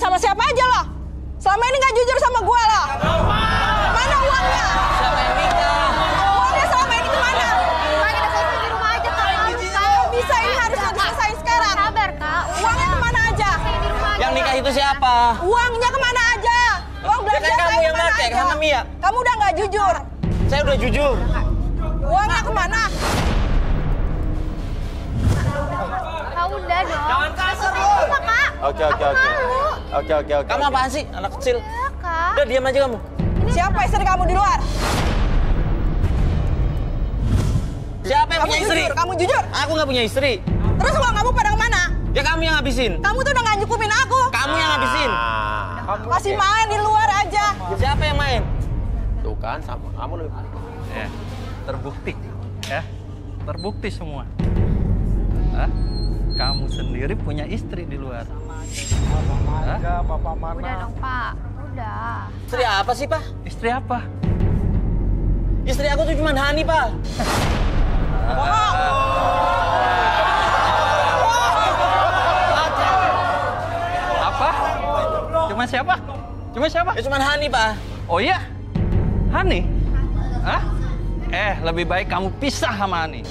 sama siapa aja lo? Selama ini nggak jujur sama gue lo. Mana uangnya? Siapa yang nikah? Uangnya selama ini kemana? Kak, kita selesai di rumah aja, Kak. Kalau bisa ini harus selesai sekarang. Sabar, Kak. Uangnya kemana aja? Selesai di rumah aja. Yang nikah itu siapa? Uangnya kemana aja? Uang belanja kan kamu saya yang kemana pakai, aja? sama Mia. Kamu udah nggak jujur. Saya udah jujur. Uangnya kemana? Kak, udah dong. Jangan kasar, Selesai lu. di rumah, Kak. Oke. Malu. Kamu apaan sih, anak kecil? Ya, Kak. Udah diam aja kamu. Siapa istri kamu di luar? Siapa yang Kamu punya istri? jujur, kamu jujur. Aku nggak punya istri. Terus uang kamu pada kemana? Ya kamu yang habisin. Kamu tuh udah nggak nyukupin aku. Kamu yang habisin. Masih main di luar aja. Siapa yang main? Tuh kan, sama kamu lebih. Ya, terbukti. Ya, terbukti semua. Hah? Kamu sendiri punya istri di luar. Hah? Udah dong, Pak. Udah. Istri apa sih, Pak? Istri apa? Istri aku tuh cuma Hani, Pak. Apa? Cuma siapa? Cuma siapa? Ya cuma Hani, Pak. Oh iya? Hani? Hah? Lebih baik kamu pisah sama Hani.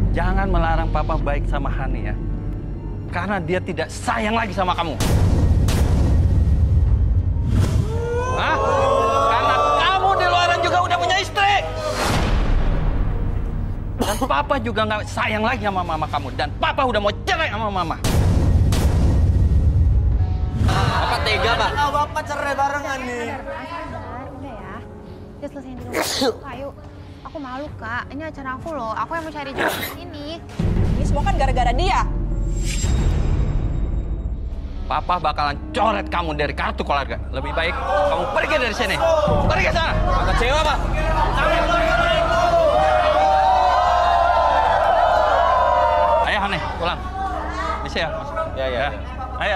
Jangan melarang papa baik sama Hani ya. Karena dia tidak sayang lagi sama kamu. Hah? Karena kamu di luaran juga udah punya istri. Dan papa juga nggak sayang lagi sama mama kamu. Dan papa udah mau cerai sama mama. Bapak tega, Pak. Kalau bapak cerai barengan nih. Sabar, udah ya. Udah selesai di rumah. Kak, yuk. Aku malu, Kak. Ini acara aku loh. Aku yang mau cari jalan di sini. Ini semua kan gara-gara dia. Papa bakalan coret kamu dari kartu keluarga. Lebih baik kamu pergi dari sini. Pergi sana. Kecewa, Pak. Ayo, Hani, pulang. Bisa ya, Mas? Ya. Ayo.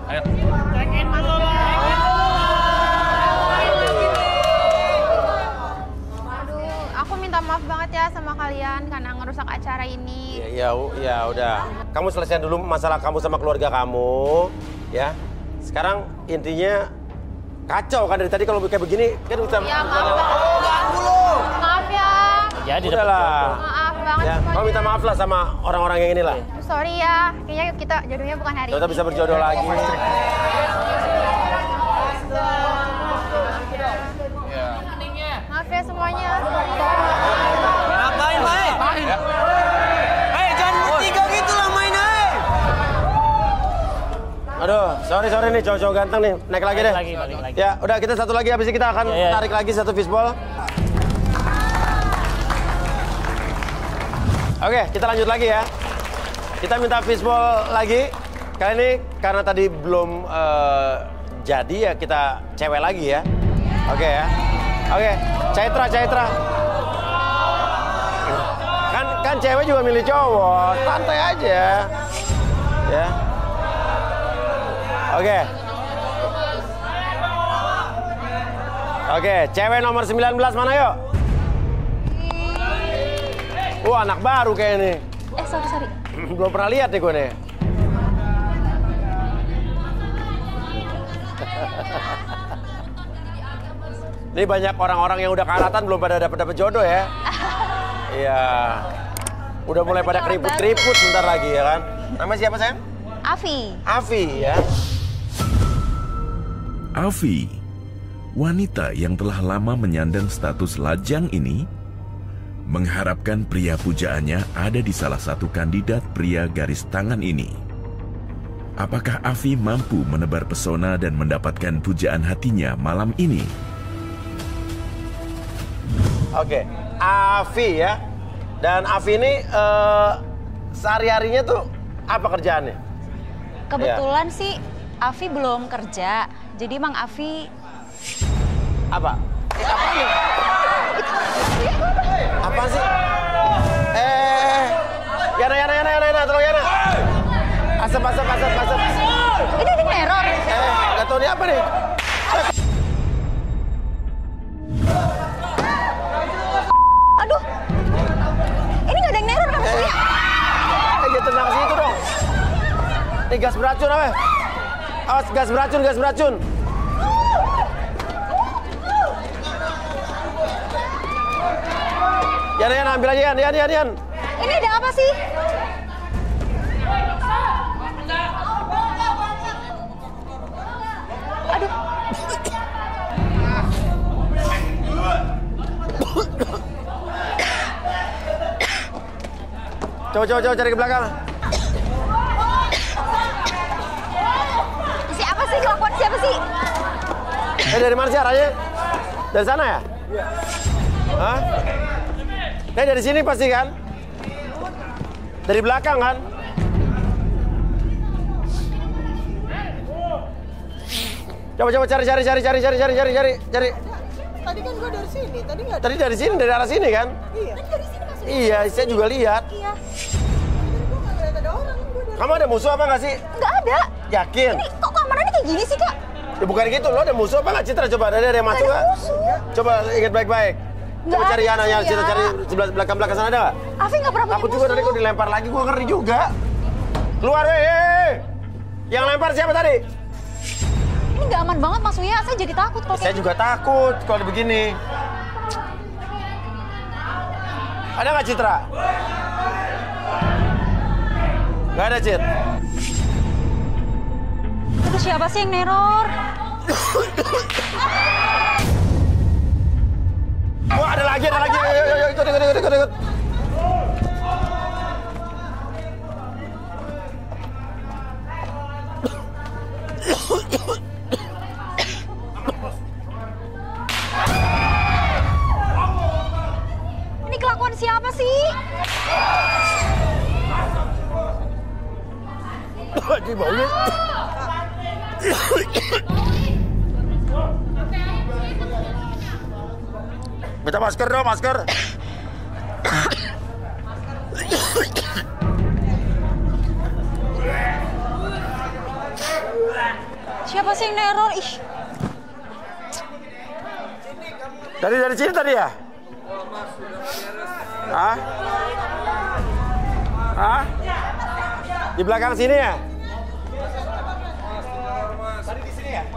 Ayo. Aduh, aku minta maaf banget ya sama kalian karena ngerusak acara ini. Ya udah. Kamu selesaiin dulu masalah kamu sama keluarga kamu, ya. Sekarang intinya kacau kan dari tadi kalau kayak begini kan udah. Ya, maaf. Maaf ya. Jadi Udahlah. Maaf banget Ya, semuanya. kamu minta maaf lah sama orang-orang yang inilah. Sorry ya. Kayaknya kita jodohnya bukan hari Kita ini. bisa berjodoh lagi. Maaf ya semuanya. Ngapain, Pak? Jangan bertiga gitu lah main, Aduh, sorry nih cowok-cowok ganteng nih. Naik lagi deh. Lagi. Ya, udah kita satu lagi habis ini kita akan tarik lagi satu fishball. Oke, kita lanjut lagi ya. Kita minta fishball lagi. Kali ini karena tadi belum jadi ya kita cewek lagi ya. Oke ya. Oke, Caitra. Kan cewek juga milih cowok. Santai aja. Ya. Oke, cewek nomor 19 mana yuk? Wah, anak baru kayak ini. Sorry. Belum pernah lihat nih gue nih. Ini banyak orang-orang yang udah karatan belum pada dapat jodoh ya. Iya. Udah mulai pada keriput-keriput sebentar lagi ya kan. Nama siapa sayang? Afi ya. Afi, wanita yang telah lama menyandang status lajang ini, mengharapkan pria pujaannya ada di salah satu kandidat pria garis tangan ini. Apakah Afi mampu menebar pesona dan mendapatkan pujaan hatinya malam ini? Oke, Afi ya. Dan Afi ini sehari-harinya tuh apa kerjaannya? Kebetulan sih Afi belum kerja. Jadi Mang Afi... Apa? Apa nih? Apa sih? Yana, tolong Yana. Asap. Ini ada neror. Gak tau ini apa nih? Aduh. Ini nggak ada yang neror kan? Ya tenang situ dong. Nih gas beracun apa? Awas gas beracun, gas beracun. Yan, ambil aja Yan. Ini ada apa sih? Aduh. Coba cari ke belakang. Siapa sih? Kelakuan siapa sih? Dari mana sih arahnya? Dari sana ya? Iya. Hah? Dari sini pasti kan? Dari belakang kan? Coba cari. Tadi kan gue dari sini, tadi nggak ada. Tadi dari sini, dari arah sini kan? Iya. Tadi dari sini masuk. Iya, saya juga lihat. Iya. Gue nggak lihat ada orang. Kamu ada musuh apa nggak sih? Nggak ada. Yakin? Ini kok kamarnya kayak gini sih, Kak? Ya bukan gitu, lo ada musuh apa nggak Citra? Coba ada yang masuk nggak? Coba ingat baik-baik. Coba cari anaknya, Citra cari sebelah belakang sana ada nggak? Afi nggak pernah punya Aku juga tadi kok dilempar lagi, gue ngeri juga. Keluar, weh! Yang lempar siapa tadi? Ini nggak aman banget, Mas Uya. Saya jadi takut kalau Saya juga takut kalau begini. Ada nggak Citra? Nggak ada, Cit. Itu siapa sih yang neror? Oh, ada lagi. Ayo, ikut. Ini kelakuan siapa sih? Ini baunya. Minta masker dong, masker. Siapa sih yang neror? Ih. Dari sini tadi ya? Hah? Di belakang sini ya? Tadi di sini ya?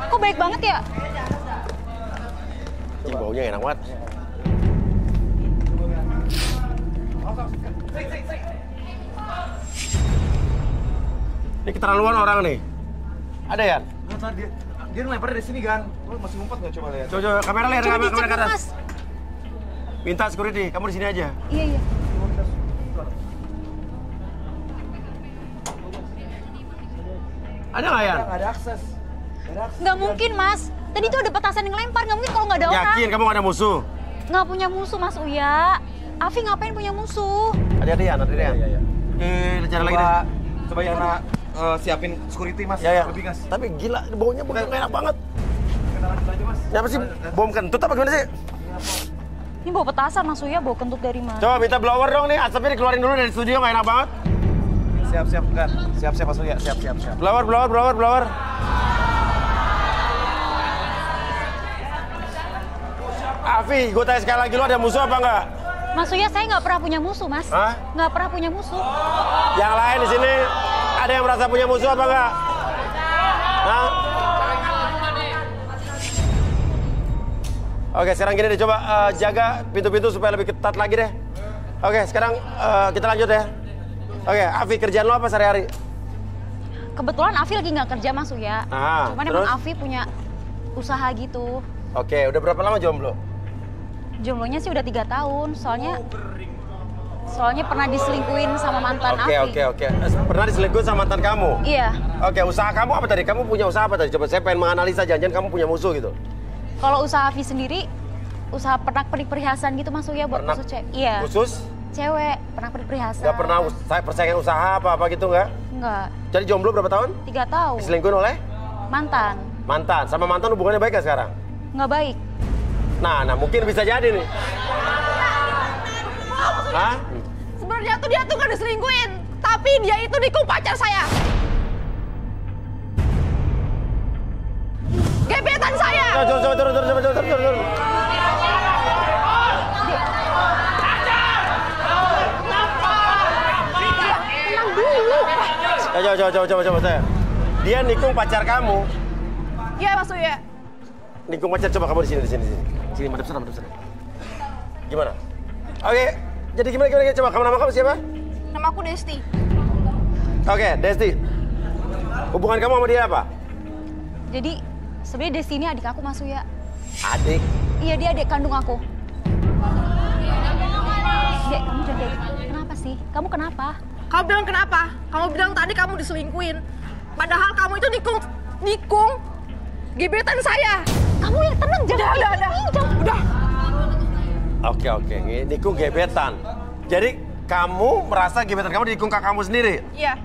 Kok baik banget ya? Ini baunya enak banget. Ini keterlaluan orang nih. Ada ya? Dia ngelempar dari sini kan? Lu masih ngumpet nggak coba lihat? Coba kamera lihat, Coba kamera dicek, ke atas. Mas. Minta security, kamu di sini aja. Iya. Ada nggak ya? Nggak ada akses. Nggak mungkin, Mas. Tadi tuh ada petasan yang lempar. Nggak mungkin kalau nggak ada orang. Yakin kamu nggak ada musuh? Nggak punya musuh, Mas Uya. Afi ngapain punya musuh? Hati-hati ya. Iya. Oke, cari lagi deh. Coba Yana siapin security mas. Ya. Lebih gas. Tapi gila, baunya bukan enak banget. Kita lanjut aja mas. Ini apa sih? Bom kentut apa gimana sih? Ini bawa petasan, Mas Uya. Bawa kentut dari mana? Coba minta blower dong nih, asapnya dikeluarin dulu dari studio, nggak enak banget. Siap kan. Siap mas Uya. Siap. Blower. Afi, gue tanya sekali lagi, lo ada musuh apa nggak? Mas Uya, saya nggak pernah punya musuh, Mas. Hah? Nggak pernah punya musuh. Yang lain di sini ada yang merasa punya musuh apa nggak? Hah? Oke, sekarang gini deh, coba jaga pintu-pintu supaya lebih ketat lagi deh. Oke, sekarang kita lanjut ya. Oke, Afi, kerjaan lo apa sehari-hari? Kebetulan Afi lagi nggak kerja, Mas Uya. Cuman terus? emang Afi punya usaha gitu. Oke, udah berapa lama jomblo? Jomblonya sih udah 3 tahun. Soalnya pernah diselingkuhin sama mantan Afi. Oke. Pernah diselingkuhin sama mantan kamu? Iya. Oke, usaha kamu apa tadi? Kamu punya usaha apa tadi? Coba saya pengen menganalisa, jangan-jangan kamu punya musuh gitu. Kalau usaha Afi sendiri, usaha pernak-pernik perhiasan gitu, Mas Uya, buat Pernak- khusus cewek. Iya. Khusus? Cewek, pernak-pernik perhiasan. Nggak pernah saya persaingan usaha apa gitu nggak? Enggak. Jadi jomblo berapa tahun? 3 tahun. Diselingkuhin oleh? Mantan. Mantan. Sama mantan hubungannya baik nggak sekarang? Nggak baik. Nah mungkin bisa jadi nih. Hah? Sebenarnya tuh dia tuh nggak diselingkuhin, tapi dia itu nikung pacar saya. Gebetan saya. Coba turun. Tenang dulu. Coba saya. Dia nikung pacar kamu. Iya, Mas Uya. Nikung pacar, coba kamu di sini. Sini, madep sana. Gimana? Oke, jadi gimana? Coba nama kamu siapa? Nama aku Desti. Oke, Desti. Hubungan kamu sama dia apa? Jadi sebenarnya Desti ini adik aku, Mas Uya. Adik? Iya, dia adik kandung aku. Dek, kamu jangan kayak gitu. Kenapa sih? Kamu kenapa? Kamu bilang kenapa? Kamu bilang tadi kamu diselingkuin. Padahal kamu itu nikung gebetan saya. Kamu yang tenang, Udah. Oke. Nikung gebetan. Jadi kamu merasa gebetan kamu dinikung kakak kamu sendiri? Iya.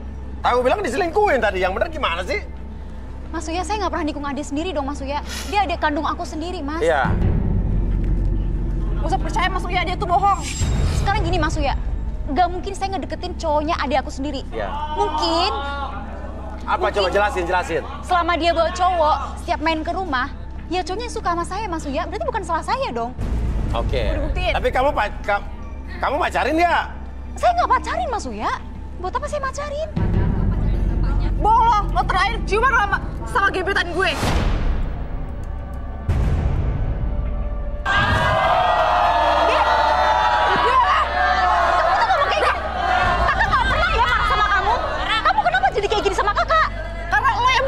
Tahu bilang diselingkuhin tadi. Yang benar gimana sih? Mas Uya, saya nggak pernah nikung adik sendiri dong, Mas Uya. Dia adik kandung aku sendiri, Mas. Iya. Gak usah percaya Mas Uya, dia tuh bohong. Sekarang gini, Mas Uya. Nggak mungkin saya ngedeketin cowoknya adik aku sendiri. Iya. Mungkin. Apa? Coba jelasin. Selama dia bawa cowok, setiap main ke rumah, ya cowoknya suka sama saya, Mas Uya. Berarti bukan salah saya dong. Oke. Buktiin. Tapi kamu pacarin dia? Saya nggak pacarin, Mas Uya. Buat apa saya pacarin? Bohong lo terakhir ciuman sama gebetan gue.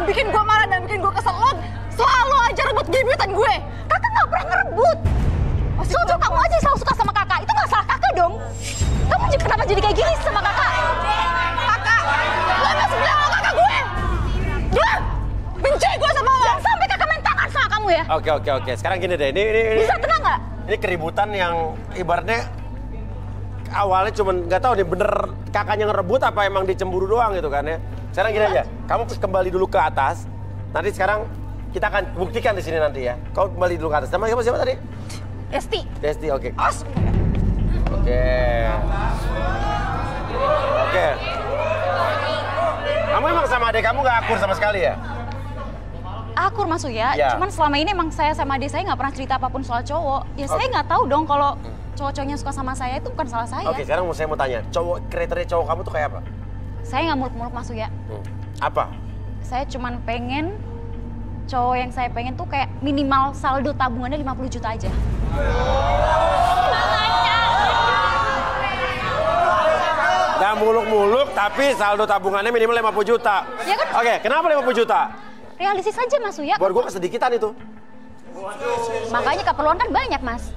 Bikin gue marah dan bikin gue kesel. Lo selalu aja rebut gebetan gue. Kakak nggak pernah ngerebut. Soalnya kamu aja selalu suka sama kakak. Itu nggak salah kakak dong. Kamu kenapa jadi kayak gini sama kakak? Kakak, lo masih bilang lo kakak gue. Dia benci gue sama lo. Jangan sampai kakak main tangan sama kamu ya. Oke. Sekarang gini deh. Ini bisa tenang nggak? Ini keributan yang ibaratnya awalnya cuman nggak tahu nih bener kakaknya ngerebut apa emang dicemburu doang gitu kan ya. Sekarang gini aja, kamu kembali dulu ke atas. Nanti sekarang kita akan buktikan di sini nanti ya. Kau kembali dulu ke atas. Nama siapa tadi? Desti, oke. As. Oke. Kamu emang sama adik kamu nggak akur sama sekali ya? Akur, Mas Uya. Ya. Cuman selama ini emang saya sama adik saya nggak pernah cerita apapun soal cowok. Ya saya nggak tahu dong kalau cowok-cowoknya suka sama saya itu bukan salah saya. Oke, sekarang saya mau tanya, kriteria cowok kamu tuh kayak apa? Saya nggak muluk-muluk, Mas Uya. Apa? Saya cuman pengen cowok yang saya pengen tuh kayak minimal saldo tabungannya 50 juta aja. Gak muluk-muluk tapi saldo tabungannya minimal 50 juta. Ya kan? Oke, kenapa 50 juta? Realistis aja, Mas Uya. Buat gue kesedikitan itu. Makanya keperluan kan banyak, Mas.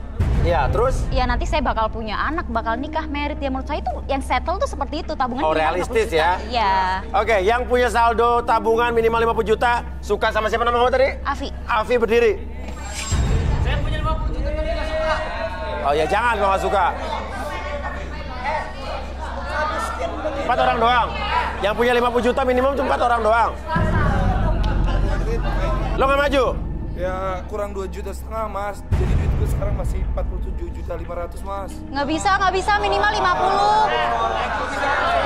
Iya, terus? Ya nanti saya bakal punya anak, bakal nikah, merit. Ya menurut saya itu yang settle tuh seperti itu, tabungan Oh, minimal realistis 50 juta. ya? Iya. Oke, yang punya saldo tabungan minimal 50 juta, suka sama siapa nama kamu tadi? Afi. Afi berdiri. Saya punya 50 juta tapi nggak suka. Oh ya jangan kalau nggak suka. 4 orang doang. Yang punya 50 juta minimum cuma 4 orang doang. Lo nggak maju? Ya kurang 2,5 juta Mas. Jadi duit gue sekarang masih 47.500.000 Mas. Nggak bisa minimal 50.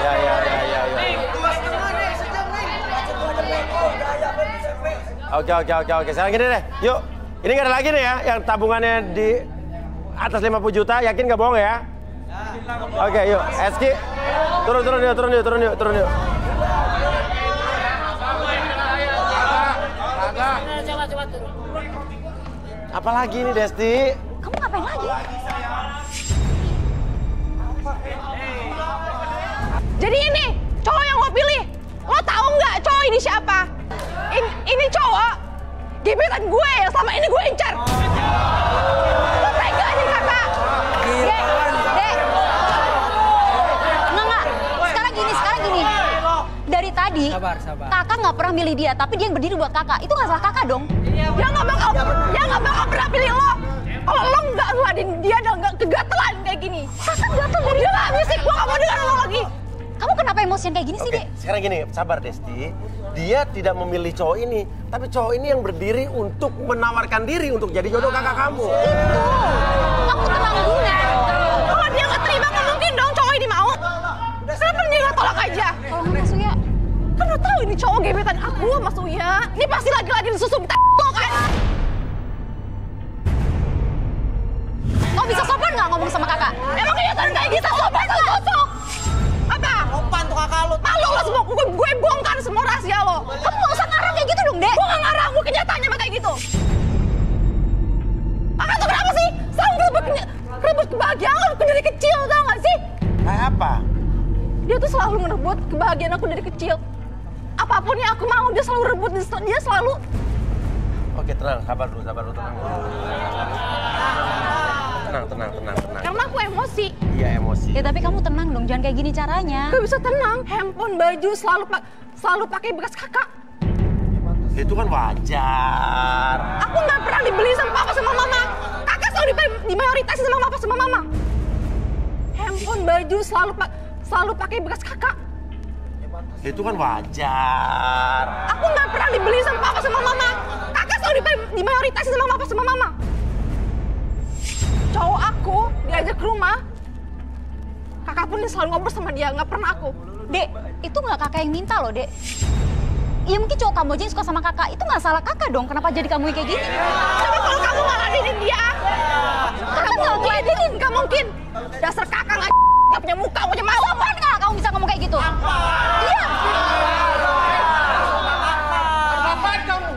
Ya. Oke. Sekarang gini deh. Yuk. Ini nggak ada lagi nih ya yang tabungannya di atas 50 juta. Yakin nggak bohong ya? Oke, yuk. Eski. Turun yuk. Coba turun. Apalagi nih Desti? Kamu ngapain lagi? Jadi ini cowok yang lo pilih. Lo tahu nggak cowok ini siapa? Ini cowok gebetan gue yang selama ini gue incar. Lo tega nih kakak. Dek. Enggak. Sekarang gini. Dari tadi, Sabar. kakak nggak pernah milih dia, tapi dia yang berdiri buat kakak. Itu nggak salah kakak dong. Dia nggak bakal pernah pilih lo. Kalau lo nggak ngeladin dia dan nggak kegatelan kayak gini. Kakak gatel dari Dia nggak musik, gue nggak mau dengar lo lagi. Kamu kenapa emosian kayak gini sih, Oke, Dek? sekarang gini, sabar Desti. Dia tidak memilih cowok ini, tapi cowok ini yang berdiri untuk menawarkan diri untuk jadi jodoh kakak kamu. Itu. Kamu tenang dulu. Kalau dia nggak terima, nggak mungkin dong cowok ini mau. Kenapa dia nggak tolak aja? Kalau nggak Mas Uya. Kan lo tahu ini cowok gebetan aku, Mas Uya. Ini pasti lagi susu minta lo kan? Kamu bisa sopan nggak ngomong sama kakak? Emang iya kan kayak gitu sopan tuh sosok? Apa? Sopan tuh kakak lu. Malu lo semua, gue bongkar semua rahasia lo. Kamu nggak usah ngarang kayak gitu dong, Dek. Gue nggak ngarang, gue kenyataannya kayak gitu. Kakak tuh kenapa sih? Selalu rebut kebahagiaan aku dari kecil, tau gak sih? Kayak apa? Dia tuh selalu ngerebut kebahagiaan aku dari kecil. Apapun yang aku mau, dia selalu rebut. Dia selalu... Oke, tenang, sabar dulu, tenang dulu. Tenang. Karena aku emosi. Iya, emosi. Ya tapi kamu tenang dong, jangan kayak gini caranya. Gak bisa tenang. Handphone, baju selalu pakai bekas kakak. Itu kan wajar. Aku nggak pernah dibeli sama papa sama mama. Kakak selalu dimayoritasi sama papa sama mama. Handphone, baju selalu pakai bekas kakak. Itu kan wajar. Aku nggak pernah dibeli sama papa sama mama. Kakak selalu dimayoritasi sama papa sama mama. Cowok aku diajak ke rumah. Kakak pun selalu ngobrol sama dia, nggak pernah aku. Dek, itu nggak kakak yang minta loh, Dek. Ya mungkin cowok kamu aja yang suka sama kakak. Itu nggak salah kakak dong, kenapa jadi kamu yang kayak gini? Tapi kalau kamu nggak ladenin dia, Kakak nggak ngeladenin. nggak mungkin. Dasar kakak nggak punya muka, punya malu. Sopan nggak kamu bisa ngomong kayak gitu? Iya. Apaan kamu?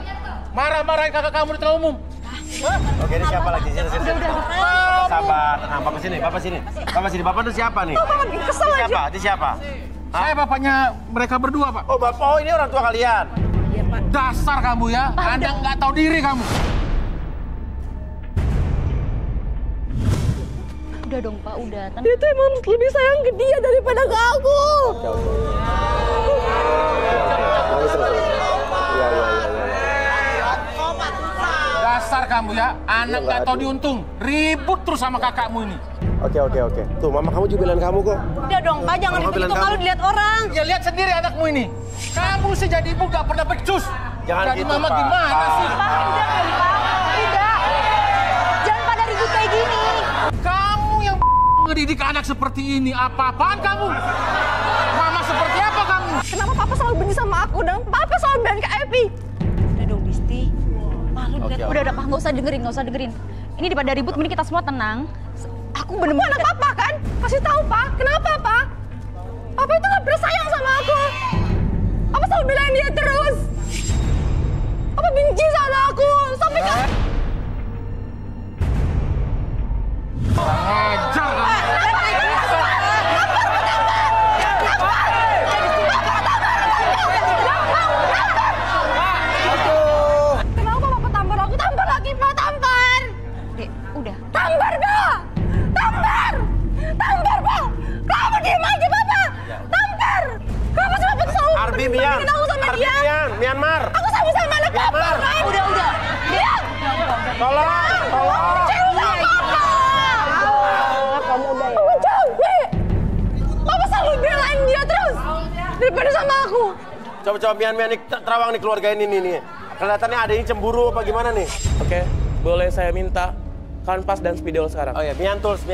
Marah-marahin kakak kamu di tengah umum. Oke, ini siapa lagi? Sini. Sabar, tenang. Papa sini. Bapak itu siapa nih? Bapak lagi kesel aja. Ini siapa? Saya bapaknya mereka berdua, Pak. Oh, Bapak, ini orang tua kalian. Dasar kamu ya, Anda nggak tahu diri kamu. Udah dong, Pak, udah. Dia tuh emang lebih sayang ke dia daripada ke aku. Dasar kamu ya, anak nggak tahu diuntung. Ribut terus sama kakakmu ini. Oke. Tuh, mama kamu juga bilang kamu kok. Udah dong, Pak, jangan Mama bilang begitu kalau kamu. dilihat orang. Ya lihat sendiri anakmu ini. Kamu sih jadi ibu nggak pernah becus. Jangan jadi gitu, mama Pak. gimana sih? Pak, udah dong, Pak. Udah. Jangan pada ribut kayak gini. Kamu yang ngedidik anak seperti ini, apa-apaan kamu? Mama seperti apa kamu? Kenapa papa selalu benci sama aku dan papa selalu bilang ke Epi? Udah dong, Disti. Malu Oke, dilihat. oke. Udah, Pak, nggak usah dengerin. Ini daripada ribut, mending kita semua tenang. Aku Aku bener-bener... anak papa kan? Kasih tahu, Pak. Kenapa, Pak? Papa itu gak pernah sayang sama aku. Papa selalu belain dia terus. Papa benci sama aku. Sampai kan... Ajar kamu. Kenapa Papa tampar aku? Tampar lagi, Pak. Tampar. Dek, udah. Tampar, Pak. Tampar. Tampar, Pak. Kamu diem aja, Papa. Tampar. Kenapa sih Papa selalu Arbi, Mian. bandingin aku sama Arbi, dia? Mian. Myanmar. Aku sama-sama anak Papa, Myanmar. kan? Udah. Diam. Tolong. Cinta Papa. Kamu udah ya? Aku capek. Papa selalu belain dia terus. Daripada sama aku. Coba Mian nih terawang nih keluarga ini nih. Kelihatannya ada ini cemburu apa gimana nih? Oke, boleh saya minta kanvas dan spidol sekarang? Oh ya, Mian tools.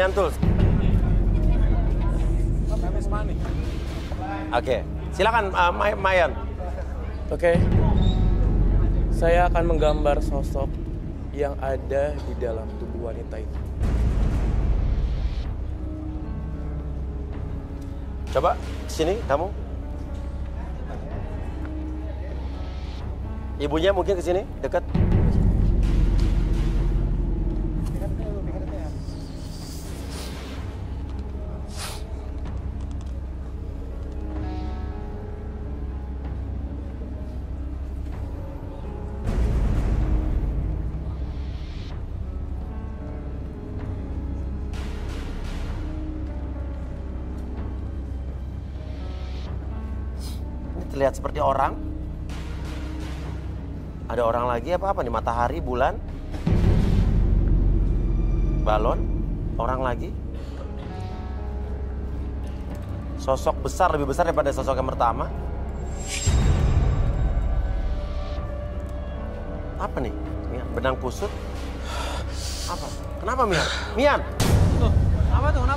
Oke, silakan Mayan. Oke. Saya akan menggambar sosok yang ada di dalam tubuh wanita itu. Coba sini kamu. Ibunya mungkin ke sini, dekat. Ini terlihat seperti orang. Ada orang lagi apa nih? Matahari, bulan, balon, orang lagi. Sosok besar, lebih besar daripada sosok yang pertama. Apa nih? Mian, benang kusut? Apa? Kenapa Mian? Mian! Apa tuh?